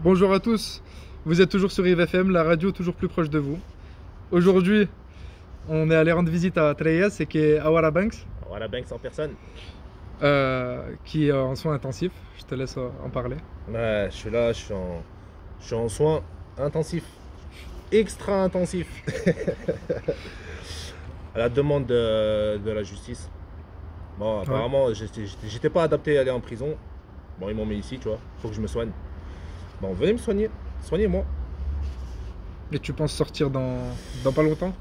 Bonjour à tous, vous êtes toujours sur Rive FM, la radio toujours plus proche de vous. Aujourd'hui, on est allé rendre visite à Treyes et qui est Awara Banks. Awara Banks en personne. Qui est en soins intensifs, je te laisse en parler. Ouais, je suis là, je suis en soins intensifs, extra intensifs. À la demande de la justice. Bon, apparemment, j'étais pas adapté à aller en prison. Bon, ils m'ont mis ici, tu vois, faut que je me soigne. Bon, venez me soigner, soignez-moi. Et tu penses sortir dans pas longtemps?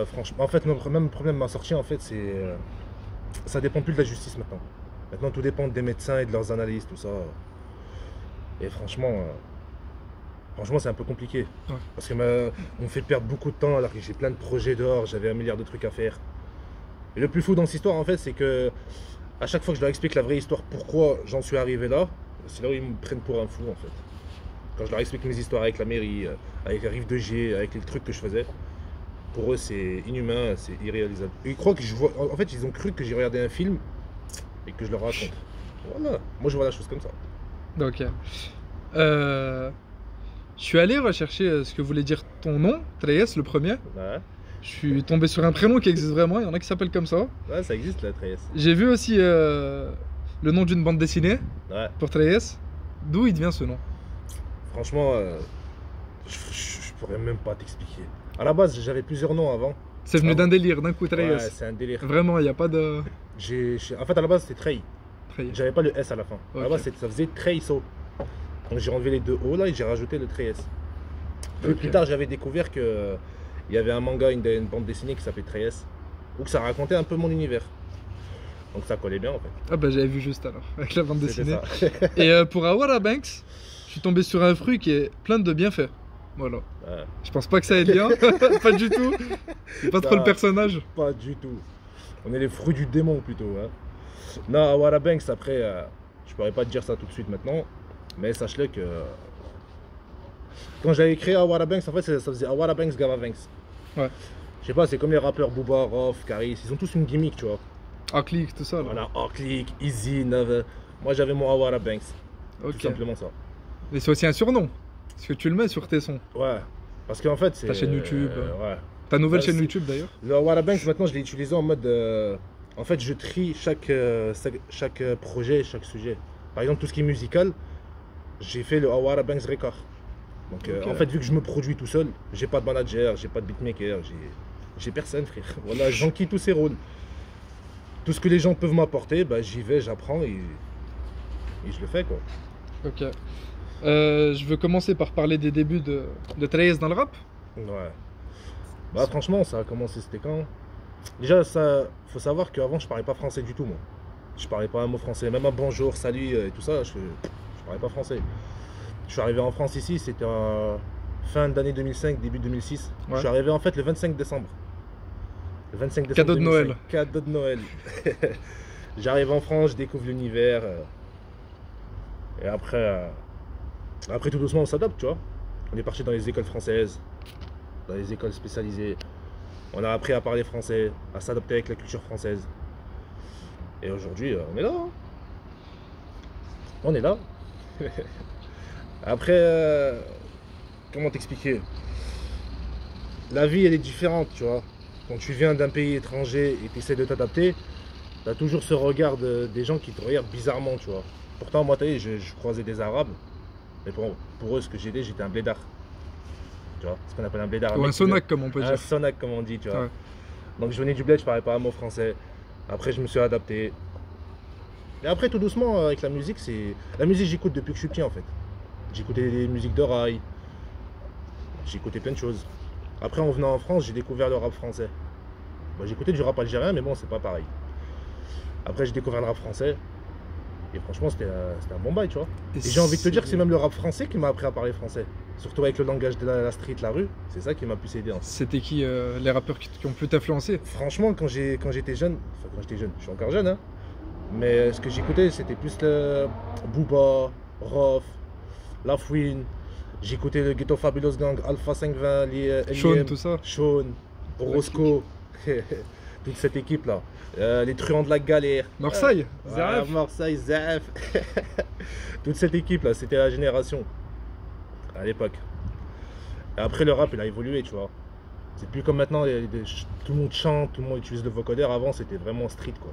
Franchement, en fait, le problème de ma sortie, en fait, c'est... ça dépend plus de la justice maintenant. Maintenant, tout dépend des médecins et de leurs analyses, tout ça. Et franchement, c'est un peu compliqué. Ouais. Parce que on me fait perdre beaucoup de temps alors que j'ai plein de projets dehors, j'avais un milliard de trucs à faire. Et le plus fou dans cette histoire, en fait, c'est que à chaque fois que je leur explique la vraie histoire, pourquoi j'en suis arrivé là, c'est là où ils me prennent pour un fou, en fait. Quand je leur explique mes histoires avec la mairie, avec la rive de G, avec les trucs que je faisais, pour eux, c'est inhumain, c'est irréalisable. Et ils croient que je vois... En fait, ils ont cru que j'ai regardé un film et que je leur raconte. Voilà. Moi, je vois la chose comme ça. Ok. Je suis allé rechercher ce que voulait dire ton nom, Treyes, le premier. Ouais. Je suis tombé sur un prénom qui existe vraiment, il y en a qui s'appellent comme ça. Ouais, ça existe là, Treyes. J'ai vu aussi le nom d'une bande dessinée, ouais, pour Treyes. D'où il devient ce nom? Franchement, je pourrais même pas t'expliquer. À la base, j'avais plusieurs noms avant. C'est venu d'un délire, d'un coup, Treyes. Ouais, c'est un délire. Vraiment, il n'y a pas de... En fait, à la base, c'était Trey. J'avais pas le S à la fin. Okay. À la base, ça faisait Treyso. Donc j'ai enlevé les deux O là et j'ai rajouté le Treyes. Okay. Plus tard, j'avais découvert que il y avait un manga, une bande dessinée qui s'appelait Treyes, où ça racontait un peu mon univers. Donc ça collait bien en fait. Ah bah j'avais vu juste alors, avec la bande dessinée. Et pour Awara Banks, je suis tombé sur un fruit qui est plein de bienfaits. Voilà. Ouais. Je pense pas que ça ait lien, pas du tout. C'est pas trop le personnage. Pas du tout. On est les fruits du démon plutôt. Hein. Non, Awara Banks, après, je pourrais pas te dire ça tout de suite maintenant, mais sache-le que quand j'avais créé Awara Banks, en fait, ça faisait Awara Banks, Gava Banks. Ouais. Je sais pas, c'est comme les rappeurs Booba, Rof, Caris, ils ont tous une gimmick, tu vois. Click, tout ça. Là. Voilà, Click, Easy, Neve. Moi, j'avais mon Awara Banks. Okay. Tout simplement ça. Mais c'est aussi un surnom, parce que tu le mets sur tes sons. Ouais, parce qu'en fait, c'est... Ta chaîne YouTube. Ouais. Ta nouvelle chaîne YouTube, d'ailleurs. Le Awara Banks, maintenant, je l'ai utilisé en mode... En fait, je trie chaque projet, chaque sujet. Par exemple, tout ce qui est musical, j'ai fait le Awara Banks Record. Donc, okay. En fait, vu que je me produis tout seul, j'ai pas de manager, j'ai pas de beatmaker, j'ai personne, frère. Voilà, j'enquille tous ces rôles. Tout ce que les gens peuvent m'apporter, bah, j'y vais, j'apprends et je le fais, quoi. Ok. Je veux commencer par parler des débuts de Treyes dans le rap. Ouais. Bah, franchement, ça a commencé, c'était quand? Déjà, faut savoir qu'avant, je parlais pas français du tout, moi. Je parlais pas un mot français, même un bonjour, salut et tout ça, je parlais pas français. Je suis arrivé en France ici, c'était fin d'année 2005, début 2006. Ouais. Je suis arrivé en fait le 25 décembre. Le 25 décembre. Cadeau de 2005. Noël. Cadeau de Noël. J'arrive en France, je découvre l'univers. Et après tout doucement, on s'adapte, tu vois. On est parti dans les écoles françaises, dans les écoles spécialisées. On a appris à parler français, à s'adapter avec la culture française. Et aujourd'hui, on est là. Hein. On est là. Après, comment t'expliquer? La vie, elle est différente, tu vois. Quand tu viens d'un pays étranger et tu essaies de t'adapter, tu as toujours ce regard des gens qui te regardent bizarrement, tu vois. Pourtant, moi, je croisais des Arabes. Mais pour eux, ce que j'étais un blédard. Tu vois, ce qu'on appelle un blédard. Ou un sonac, comme on peut dire. Un sonac, comme on dit, tu vois. Ouais. Donc, je venais du bled, je parlais pas un mot français. Après, je me suis adapté. Et après, tout doucement, avec la musique, la musique, j'écoute depuis que je suis petit, en fait. J'écoutais des musiques de rail. J'écoutais plein de choses. Après, en venant en France, j'ai découvert le rap français. Bon, j'écoutais du rap algérien, mais bon, c'est pas pareil. Après, j'ai découvert le rap français. Et franchement, c'était un bon bail, tu vois. Et j'ai envie de te dire que c'est même le rap français qui m'a appris à parler français. Surtout avec le langage de la street, la rue. C'est ça qui m'a pu aider. En fait. C'était qui les rappeurs qui ont pu t'influencer? Franchement, quand j'étais jeune, enfin quand j'étais jeune, je suis encore jeune, hein. Mais ce que j'écoutais, c'était plus le Booba, Rof, La Fouine. J'écoutais le Ghetto Fabulous Gang, Alpha 520, Sean, tout ça. Sean, Orozco. Toute cette équipe là, les truands de la galère. Marseille, Marseille, Zaf. Toute cette équipe là, c'était la génération. à l'époque. Et après, le rap, il a évolué, tu vois. C'est plus comme maintenant, tout le monde chante, tout le monde utilise le vocodeur. Avant, c'était vraiment street, quoi.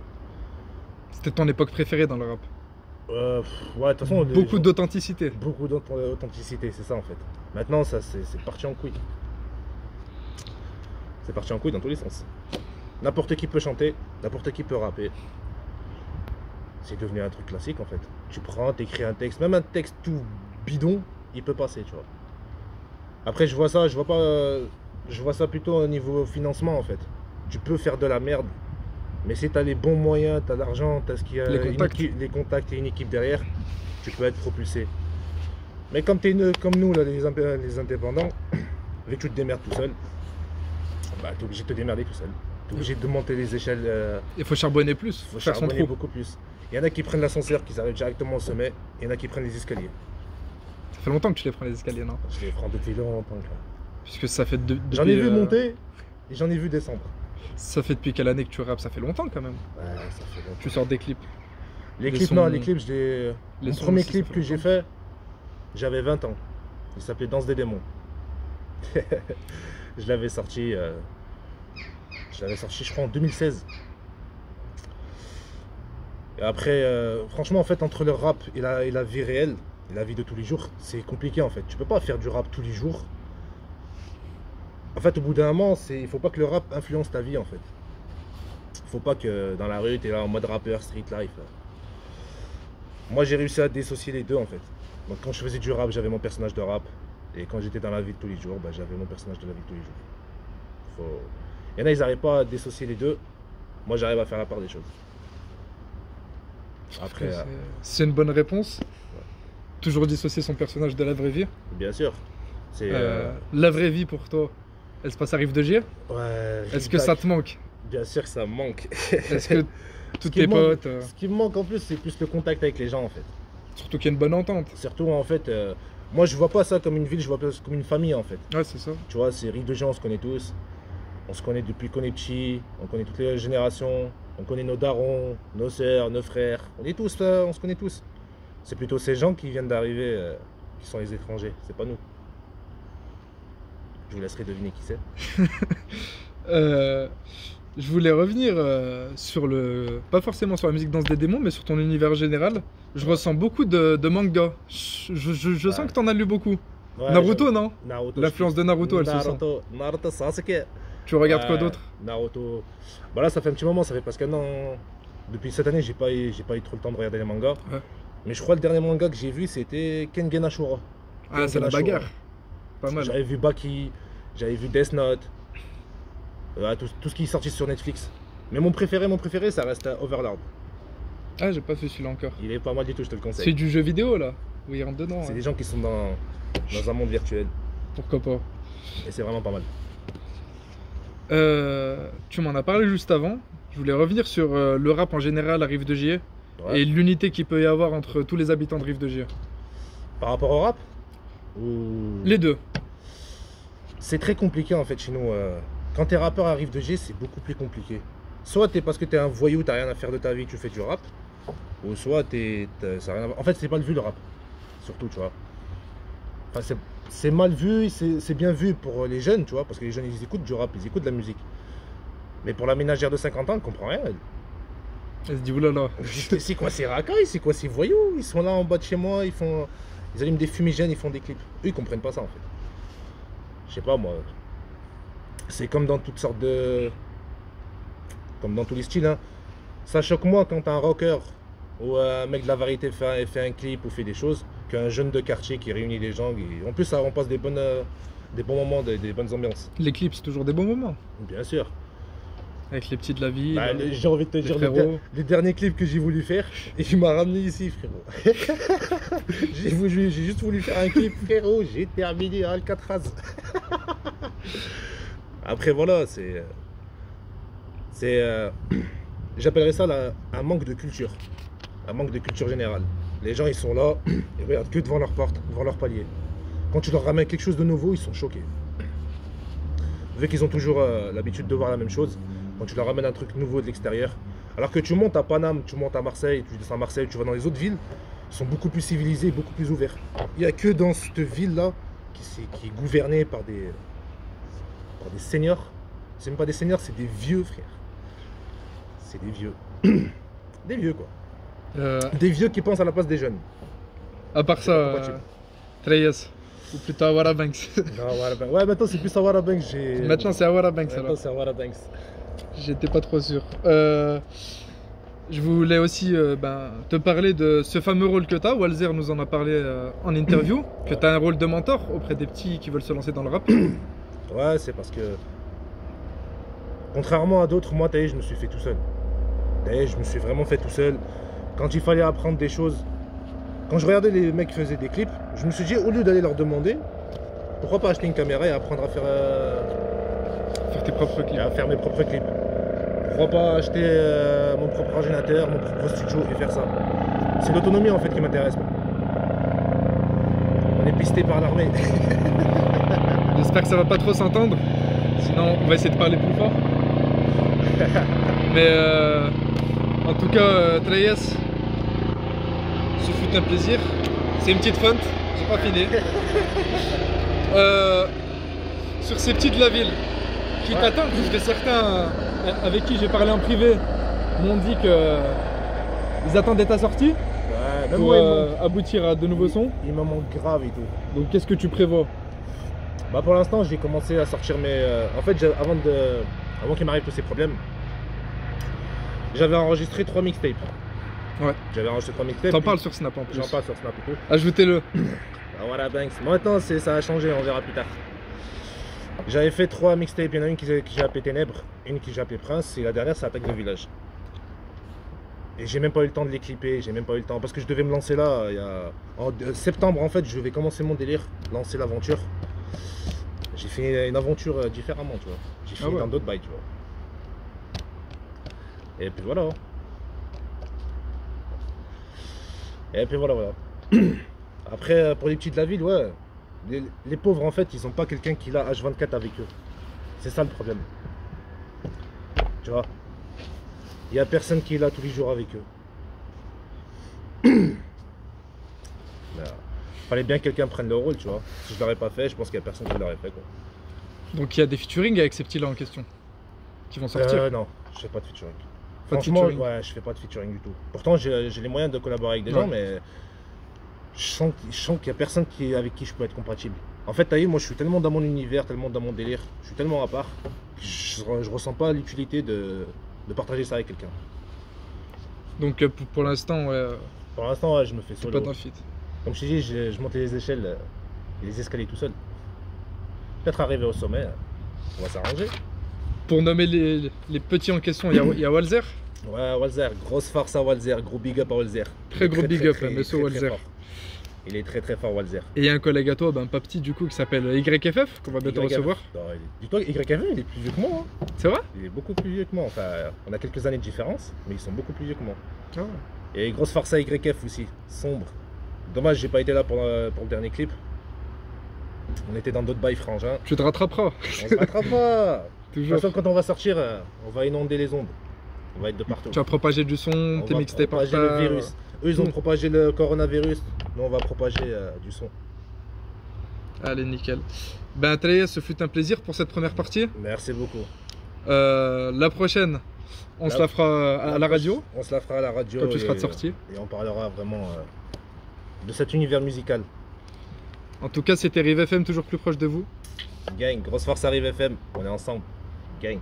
C'était ton époque préférée dans le rap? Ouais, de toute façon... Beaucoup d'authenticité. Beaucoup d'authenticité, c'est ça, en fait. Maintenant, ça, c'est parti en couille. C'est parti en couille dans tous les sens. N'importe qui peut chanter, n'importe qui peut rapper. C'est devenu un truc classique, en fait. Tu prends, t'écris un texte, même un texte tout bidon, il peut passer, tu vois. Après, je vois ça plutôt au niveau financement, en fait. Tu peux faire de la merde, mais si tu as les bons moyens, tu as l'argent, tu as les contacts et une équipe derrière, tu peux être propulsé. Mais comme nous, là, les indépendants, vu que tu te démerdes tout seul, bah, tu es obligé de te démerder tout seul. Tu es obligé de monter les échelles. Il faut charbonner plus, il faut charbonner beaucoup plus. Il y en a qui prennent l'ascenseur, qui arrivent directement au sommet, il y en a qui prennent les escaliers. Ça fait longtemps que tu les prends les escaliers, non? Je les prends depuis longtemps. Puisque ça fait J'en ai vu monter et j'en ai vu descendre. Ça fait depuis quelle année que tu rappes? Ça fait longtemps quand même. Ouais, ça fait longtemps. Tu sors des clips. Les clips, mon premier clip que j'ai fait, j'avais 20 ans. Il s'appelait Danse des démons. Je l'avais sorti, je crois, en 2016. Et après, franchement, en fait, entre le rap et la vie réelle, et la vie de tous les jours, c'est compliqué, en fait. Tu peux pas faire du rap tous les jours. En fait, au bout d'un moment, il faut pas que le rap influence ta vie, en fait. Faut pas que dans la rue, tu es là en mode rappeur, street life. Là. Moi, j'ai réussi à dissocier les deux, en fait. Donc, quand je faisais du rap, j'avais mon personnage de rap. Et quand j'étais dans la vie de tous les jours, bah, j'avais mon personnage de la vie de tous les jours. Il y en a, ils n'arrivent pas à dissocier les deux. Moi, j'arrive à faire la part des choses. Après, c'est une bonne réponse. Ouais. Toujours dissocier son personnage de la vraie vie. Bien sûr. La vraie vie pour toi, elle se passe à Rive de Gier. Ouais. Est-ce que ça te manque? Bien sûr que ça me manque. Est-ce que tous tes potes... Ce qui me manque en plus, c'est plus le contact avec les gens, en fait. Surtout qu'il y a une bonne entente. Surtout, en fait, moi, je vois pas ça comme une ville, je vois ça comme une famille, en fait. Ouais, c'est ça. Tu vois, c'est Rive de Gier, on se connaît tous. On se connaît depuis qu'on est petit, on connaît toutes les générations, on connaît nos darons, nos sœurs, nos frères. On est tous, on se connaît tous. C'est plutôt ces gens qui viennent d'arriver qui sont les étrangers, c'est pas nous. Je vous laisserai deviner qui c'est. Je voulais revenir sur pas forcément sur la musique Danse des démons, mais sur ton univers général. Je ressens beaucoup de mangas. Je sens que t'en as lu beaucoup. Ouais, Naruto, non? L'influence de Naruto, elle se sent. Naruto Sasuke. Tu regardes quoi d'autre? Naruto. Bah là, ça fait un petit moment, ça fait presque un an. Depuis cette année, j'ai pas eu trop le temps de regarder les mangas. Ouais. Mais je crois que le dernier manga que j'ai vu, c'était Kengen Ashura. Ah, c'est la bagarre. Pas mal. J'avais vu Baki, j'avais vu Death Note. Tout ce qui est sorti sur Netflix. Mais mon préféré, ça reste Overlord. Ah, j'ai pas fait celui-là encore. Il est pas mal du tout, je te le conseille. C'est du jeu vidéo là, où il rentre dedans. C'est des gens qui sont dans un monde virtuel. Pourquoi pas. Et c'est vraiment pas mal. Tu m'en as parlé juste avant. Je voulais revenir sur le rap en général à Rive de Gier. Ouais. Et l'unité qu'il peut y avoir entre tous les habitants de Rive de Gier. Par rapport au rap Les deux. C'est très compliqué en fait chez nous. Quand t'es rappeur à Rive de Gier, c'est beaucoup plus compliqué. Soit t'es parce que t'es un voyou, t'as rien à faire de ta vie, tu fais du rap. Ou soit ça a rien à voir. En fait, c'est mal vu le rap. Surtout, tu vois. Enfin, c'est mal vu, c'est bien vu pour les jeunes, tu vois, parce que les jeunes ils écoutent du rap, ils écoutent de la musique. Mais pour la ménagère de 50 ans, elle comprend rien. Elle se dit oulala. C'est quoi ces racailles, c'est quoi ces voyous? Ils sont là en bas de chez moi, ils allument des fumigènes, ils font des clips. Eux ils comprennent pas ça en fait. Je sais pas moi. C'est comme dans toutes sortes de. Comme dans tous les styles. Hein. Ça choque moi quand un rocker ou un mec de la variété fait un clip ou fait des choses, qu'un jeune de quartier qui réunit des gens. En plus, ça, on passe des bons moments, des bonnes ambiances. Les clips, c'est toujours des bons moments. Bien sûr. Avec les petits de la vie. Bah, j'ai envie de te dire, les derniers clips que j'ai voulu faire, et il m'a ramené ici, frérot. j'ai juste voulu faire un clip, frérot. J'ai terminé à Alcatraz. Après, voilà, j'appellerais ça un manque de culture. Un manque de culture générale. Les gens, ils sont là, ils regardent que devant leur porte, devant leur palier. Quand tu leur ramènes quelque chose de nouveau, ils sont choqués. Vu qu'ils ont toujours l'habitude de voir la même chose, quand tu leur ramènes un truc nouveau de l'extérieur, alors que tu montes à Paname, tu montes à Marseille, tu descends à Marseille, tu vas dans les autres villes, ils sont beaucoup plus civilisés, beaucoup plus ouverts. Il n'y a que dans cette ville-là qui est gouverné par des seniors. C'est même pas des seniors, c'est des vieux, frère. C'est des vieux. Des vieux, quoi. Des vieux qui pensent à la place des jeunes. À part ça, Treyes. Ou plutôt Awara Banks. Non, ouais, maintenant c'est plus Awara Banks. Maintenant c'est Awara Banks alors. Maintenant c'est Awara Banks. J'étais pas trop sûr. Je voulais aussi te parler de ce fameux rôle que tu as. Walzer nous en a parlé en interview. Que tu as un rôle de mentor auprès des petits qui veulent se lancer dans le rap. Ouais, c'est parce que contrairement à d'autres, moi, je me suis fait tout seul. Je me suis vraiment fait tout seul. Quand il fallait apprendre des choses, quand je regardais les mecs qui faisaient des clips, je me suis dit, au lieu d'aller leur demander, pourquoi pas acheter une caméra et apprendre à faire tes propres clips. À faire mes propres clips. Pourquoi pas acheter mon propre ordinateur, mon propre studio et faire ça. C'est l'autonomie en fait qui m'intéresse. On est pisté par l'armée. J'espère que ça va pas trop s'entendre. Sinon, on va essayer de parler plus fort. Mais en tout cas, Treyes, ce fut un plaisir. C'est une petite feinte, j'ai pas fini. Sur ces petits de la ville qui t'attendent, puisque certains avec qui j'ai parlé en privé m'ont dit qu'ils attendaient ta sortie pour aboutir à de nouveaux sons. Il me manque grave et tout. Donc qu'est-ce que tu prévois? Bah pour l'instant j'ai commencé à sortir mes... En fait avant qu'il m'arrive tous ces problèmes, j'avais enregistré 3 mixtapes. Ouais. J'avais enregistré 3 mixtapes. T'en parles sur Snap en plus. J'en parle sur Snap et tout. Ajoutez-le. Voilà Banks. Maintenant ça a changé, on verra plus tard. J'avais fait 3 mixtapes, il y en a une que j'ai appelée Ténèbres, une que j'ai appelée Prince et la dernière c'est Attaque de Village. Et j'ai même pas eu le temps de les clipper, j'ai même pas eu le temps parce que je devais me lancer là en septembre en fait, je vais commencer mon délire, lancer l'aventure. J'ai fait une aventure différemment, tu vois. J'ai fini dans d'autres bails, tu vois. Et puis voilà. Et puis voilà. Après, pour les petits de la ville, ouais. Les pauvres, en fait, ils ont pas quelqu'un qui l'a H24 avec eux. C'est ça le problème. Tu vois. Il y a personne qui est là tous les jours avec eux. Fallait bien que quelqu'un prenne le rôle, tu vois. Si je l'aurais pas fait, je pense qu'il y a personne qui l'aurait fait, quoi. Donc il y a des featuring avec ces petits-là en question qui vont sortir? Non, je fais pas de featuring. Pas Franchement, de featuring. Ouais, je fais pas de featuring du tout. Pourtant, j'ai les moyens de collaborer avec des gens, mais je sens qu'il y a personne avec qui je peux être compatible. En fait, t'as vu, moi, je suis tellement dans mon univers, tellement dans mon délire, je suis tellement à part que je ressens pas l'utilité de partager ça avec quelqu'un. Donc pour l'instant, ouais. Pour l'instant, ouais, je me fais solo. Pas dans le feat. Comme je t'ai dit, je monte les échelles et les escaliers tout seul. Peut-être arriver au sommet, on va s'arranger. Pour nommer les petits en question, il y a Walzer. Ouais, Walzer, grosse farce à Walzer, gros big up à Walzer. Très gros big up, monsieur Walzer. Il est très très fort, Walzer. Et il y a un collègue à toi, pas petit du coup, qui s'appelle YFF, qu'on va bientôt recevoir. Dis-toi, YFF, il est plus vieux que moi. Hein. C'est vrai? Il est beaucoup plus vieux que moi. Enfin, on a quelques années de différence, mais ils sont beaucoup plus vieux que moi. Ah ouais. Et grosse farce à YF aussi, sombre. Dommage, j'ai pas été là pour le dernier clip. On était dans d'autres bails frangins. Tu te rattraperas. On se rattrapera. Toujours. De toute façon, quand on va sortir, on va inonder les ondes. On va être de partout. Tu vas propager du son, tes mixtapes par propager le virus. Eux, ils ont propagé le coronavirus. Nous, on va propager du son. Allez, nickel. Treyes, ce fut un plaisir pour cette première partie. Merci beaucoup. La prochaine, on se la fera à la radio. On se la fera à la radio. Quand tu seras de sortie. Et on parlera vraiment de cet univers musical. En tout cas, c'était Rive FM, toujours plus proche de vous. Gang, grosse force à Rive FM. On est ensemble. Gang.